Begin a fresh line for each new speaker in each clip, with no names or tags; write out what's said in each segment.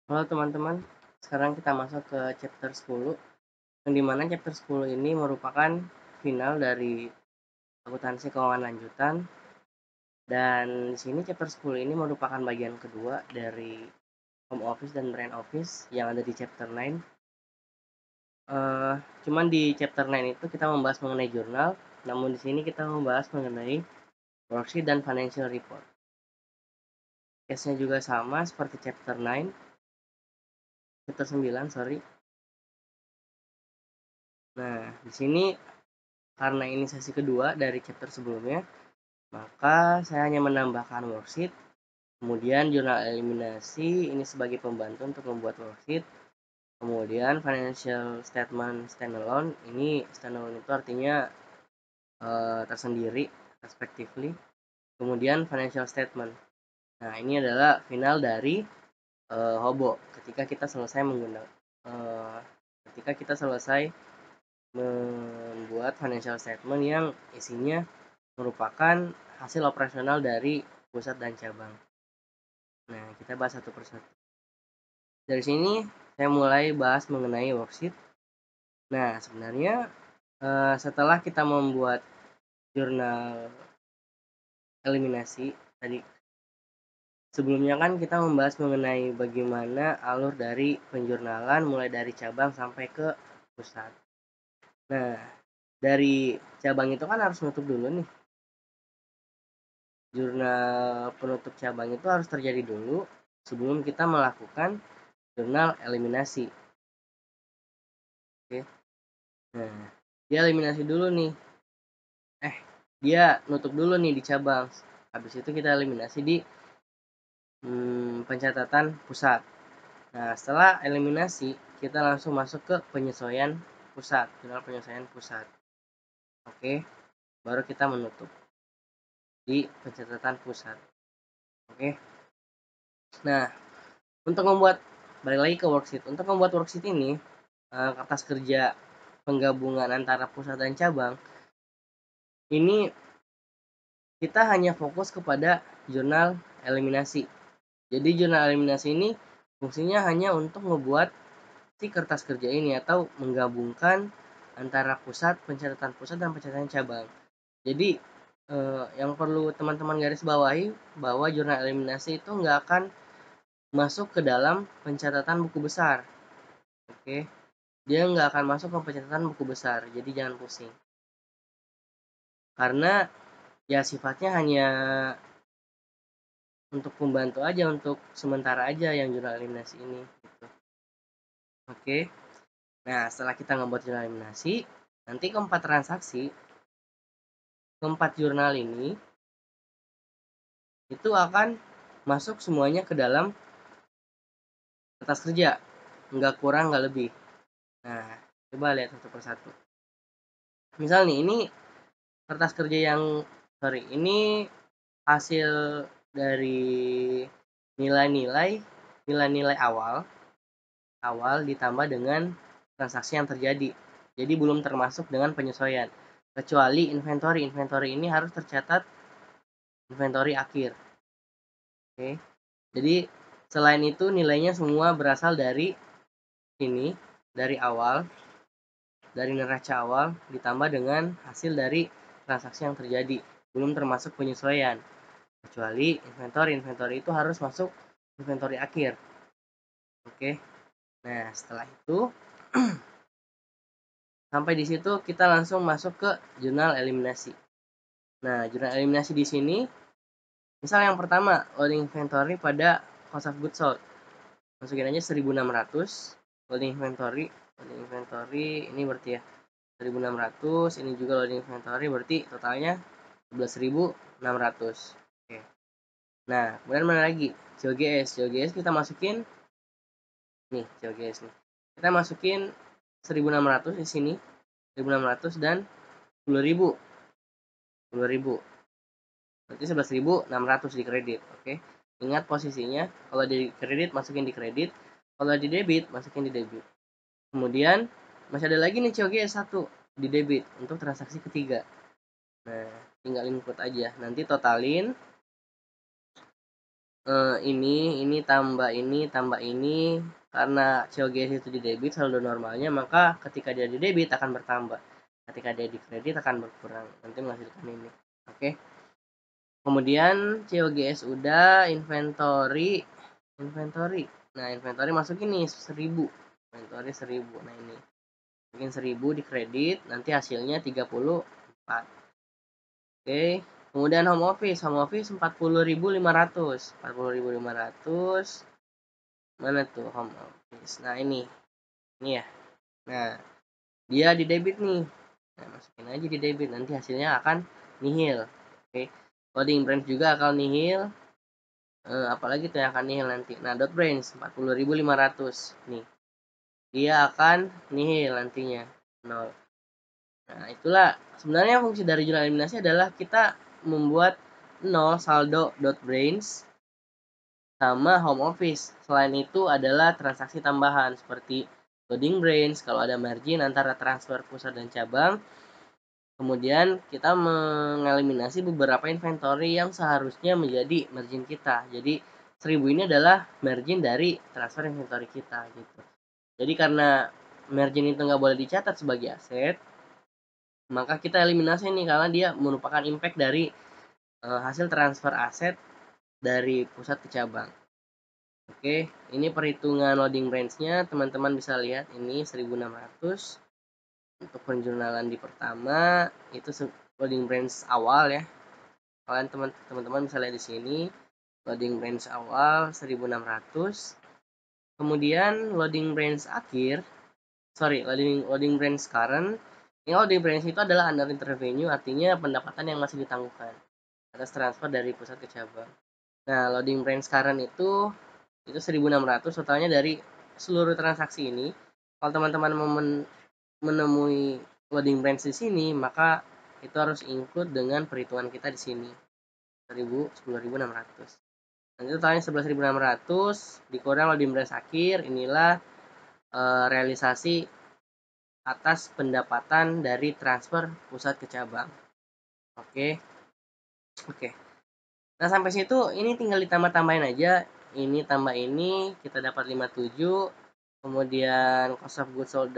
Halo teman-teman, sekarang kita masuk ke chapter 10, yang dimana chapter 10 ini merupakan final dari akuntansi keuangan lanjutan. Dan di sini chapter 10 ini merupakan bagian kedua dari home office dan brand office yang ada di chapter 9. Eh, Cuman di chapter 9 itu kita membahas mengenai jurnal, namun di sini kita membahas mengenai worksheet dan financial report. Case-nya juga sama seperti chapter 9, chapter 9, sorry. Nah, di sini karena ini sesi kedua dari chapter sebelumnya, maka saya hanya menambahkan worksheet, kemudian jurnal eliminasi ini sebagai pembantu untuk membuat worksheet, kemudian financial statement standalone. Ini standalone itu artinya tersendiri, respectively. Kemudian financial statement. Nah, ini adalah final dari Hobo ketika kita selesai menggunakan ketika kita selesai membuat financial statement yang isinya merupakan hasil operasional dari pusat dan cabang. Nah, kita bahas satu persatu. Dari sini saya mulai bahas mengenai worksheet. Nah, sebenarnya setelah kita membuat jurnal eliminasi tadi, sebelumnya kan kita membahas mengenai bagaimana alur dari penjurnalan mulai dari cabang sampai ke pusat. Nah, dari cabang itu kan harus nutup dulu nih. Jurnal penutup cabang itu harus terjadi dulu sebelum kita melakukan jurnal eliminasi. Oke. Nah, dia eliminasi dulu nih. Dia nutup dulu nih di cabang. Habis itu kita eliminasi di pencatatan pusat. Nah, setelah eliminasi, kita langsung masuk ke penyesuaian pusat, jurnal penyesuaian pusat. Oke, baru kita menutup di pencatatan pusat. Oke. Nah, untuk membuat, balik lagi ke worksheet. Untuk membuat worksheet ini, kertas kerja penggabungan antara pusat dan cabang, ini kita hanya fokus kepada jurnal eliminasi. Jadi jurnal eliminasi ini fungsinya hanya untuk membuat si kertas kerja ini atau menggabungkan antara pencatatan pusat dan pencatatan cabang. Jadi yang perlu teman-teman garis bawahi bahwa jurnal eliminasi itu nggak akan masuk ke dalam pencatatan buku besar. Oke, dia nggak akan masuk ke pencatatan buku besar, jadi jangan pusing. Karena ya sifatnya hanya untuk membantu aja, untuk sementara aja yang jurnal eliminasi ini gitu. Oke. Nah, setelah kita ngebuat jurnal eliminasi, nanti keempat transaksi, keempat jurnal ini itu akan masuk semuanya ke dalam kertas kerja, nggak kurang nggak lebih. Nah, coba lihat satu persatu. Misal nih, ini kertas kerja ini hasil dari nilai-nilai awal ditambah dengan transaksi yang terjadi. Jadi belum termasuk dengan penyesuaian. Kecuali inventory. Inventory ini harus tercatat inventory akhir. Oke. Jadi selain itu nilainya semua berasal dari ini, dari awal, dari neraca awal ditambah dengan hasil dari transaksi yang terjadi. Belum termasuk penyesuaian. Kecuali inventory itu harus masuk inventory akhir. Oke. Nah, setelah itu sampai di situ kita langsung masuk ke jurnal eliminasi. Nah, jurnal eliminasi di sini misal yang pertama loading inventory pada cost of goods sold. Masukin aja 1600 loading inventory ini berarti ya 1600, ini juga loading inventory berarti totalnya 11.600. Oke. Nah, kemudian mana lagi? COGS kita masukin nih, COGS nih. Kita masukin 1600 di sini. 1600 dan 10.000. 10.000. Berarti 11.600 di kredit, oke. Ingat posisinya, kalau di kredit masukin di kredit, kalau di debit masukin di debit. Kemudian masih ada lagi nih COGS 1 di debit untuk transaksi ketiga. Nah, tinggal input aja. Nanti totalin ini tambah ini, karena COGS itu di debit saldo normalnya, maka ketika dia di debit akan bertambah, ketika dia di kredit akan berkurang, nanti menghasilkan ini. Oke. Kemudian COGS udah, inventory. Nah, inventory masuk ini 1000. Inventory 1000. Nah, ini. Mungkin 1000 di kredit, nanti hasilnya 34. Oke. Kemudian home office 40.500. 40.500. Mana tuh home office? Nah, ini ya. Nah, dia di debit nih. Nah, masukin aja di debit, nanti hasilnya akan nihil. Oke. Loading branch juga akan nihil. Apalagi tuh yang akan nihil nanti. Nah, dot branch 40.500 nih. Dia akan nihil nantinya 0. Nah, itulah sebenarnya fungsi dari jurnal eliminasi adalah kita membuat 0 saldo dot branch sama home office. Selain itu adalah transaksi tambahan seperti loading branch kalau ada margin antara transfer pusat dan cabang. Kemudian kita mengeliminasi beberapa inventory yang seharusnya menjadi margin kita. Jadi 1000 ini adalah margin dari transfer inventory kita gitu. Jadi karena margin itu nggak boleh dicatat sebagai aset, maka kita eliminasi nih karena dia merupakan impact dari hasil transfer aset dari pusat ke cabang. Oke, ini perhitungan loading branch-nya, teman-teman bisa lihat ini 1600. Untuk penjurnalan di pertama itu loading branch awal ya. Kalian teman-teman bisa lihat di sini loading branch awal 1600. Kemudian loading branch akhir, loading branch current. Ini loading branch itu adalah under revenue, artinya pendapatan yang masih ditangguhkan atas transfer dari pusat ke cabang. Nah, loading branch current itu 1600 totalnya dari seluruh transaksi ini. Kalau teman-teman menemui loading branch di sini, maka itu harus include dengan perhitungan kita di sini 10.600. Nanti totalnya 11.600 dikurang loading branch akhir, inilah realisasi atas pendapatan dari transfer pusat ke cabang. Oke. Nah, sampai situ ini tinggal ditambah-tambahin aja. Ini tambah ini, kita dapat 57. Kemudian cost of goods sold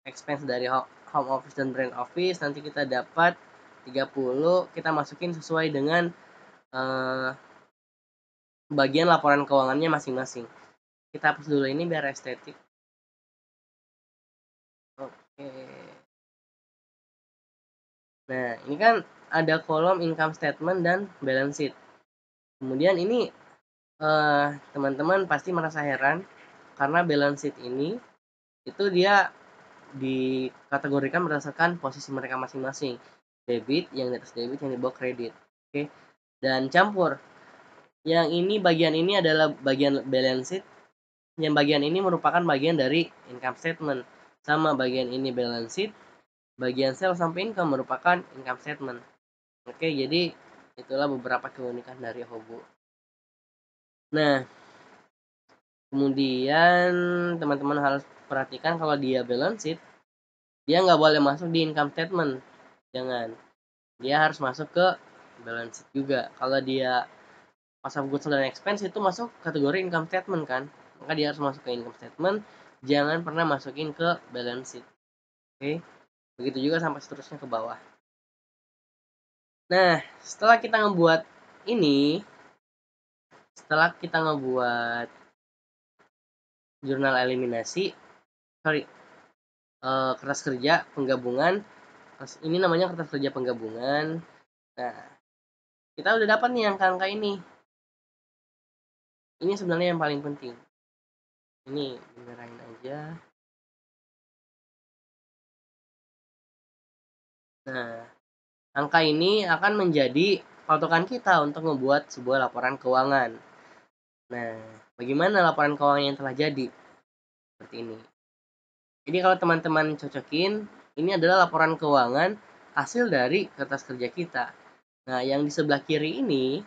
expense dari home office dan brand office, nanti kita dapat 30. Kita masukin sesuai dengan bagian laporan keuangannya masing-masing. Kita hapus dulu ini biar estetik. Oke. Nah, ini kan ada kolom income statement dan balance sheet. Kemudian ini teman-teman pasti merasa heran karena balance sheet ini itu dia dikategorikan berdasarkan posisi mereka masing-masing. Debit, yang di atas debit, yang di bawah kredit. Oke. Dan campur. Yang ini bagian ini adalah bagian balance sheet. Yang bagian ini merupakan bagian dari income statement. Sama bagian ini balance sheet. Bagian sales sampai income merupakan income statement. Oke, jadi itulah beberapa keunikan dari Hobo. Nah, kemudian teman-teman harus perhatikan kalau dia balance sheet, dia nggak boleh masuk di income statement. Jangan. Dia harus masuk ke balance sheet juga. Kalau dia cost of goods dan expense itu masuk kategori income statement kan, maka dia harus masuk ke income statement, jangan pernah masukin ke balance sheet. Oke, begitu juga sampai seterusnya ke bawah. Nah, setelah kita ngebuat jurnal eliminasi, kertas kerja penggabungan, ini namanya kertas kerja penggabungan. Nah, kita udah dapat nih angka-angka ini. Ini sebenarnya yang paling penting. Ini dimerahin aja. Nah, angka ini akan menjadi patokan kita untuk membuat sebuah laporan keuangan. Nah, bagaimana laporan keuangan yang telah jadi? Seperti ini. Jadi kalau teman-teman cocokin, ini adalah laporan keuangan hasil dari kertas kerja kita. Nah, yang di sebelah kiri ini,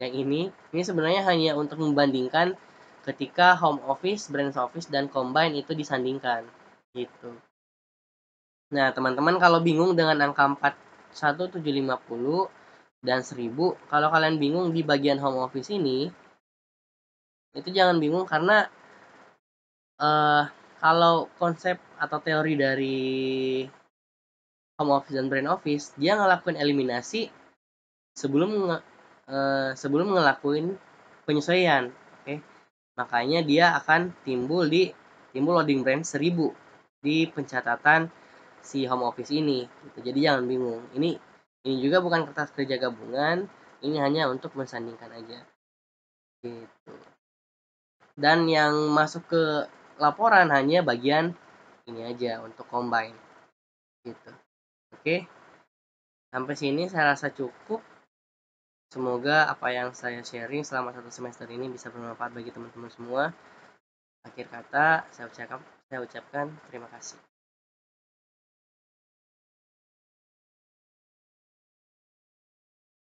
yang ini sebenarnya hanya untuk membandingkan ketika home office, branch office, dan combine itu disandingkan. Gitu. Nah, teman-teman kalau bingung dengan angka 41750, dan 1000. Kalau kalian bingung di bagian home office ini, itu jangan bingung karena kalau konsep atau teori dari home office dan brain office, dia ngelakuin eliminasi sebelum sebelum ngelakuin penyesuaian. Oke. Makanya dia akan timbul loading brain 1000 di pencatatan si home office ini gitu. Jadi jangan bingung. Ini juga bukan kertas kerja gabungan, ini hanya untuk mensandingkan aja. Gitu. Dan yang masuk ke laporan hanya bagian ini aja untuk combine. Gitu. Oke. Sampai sini saya rasa cukup. Semoga apa yang saya sharing selama 1 semester ini bisa bermanfaat bagi teman-teman semua. Akhir kata, saya ucapkan terima kasih.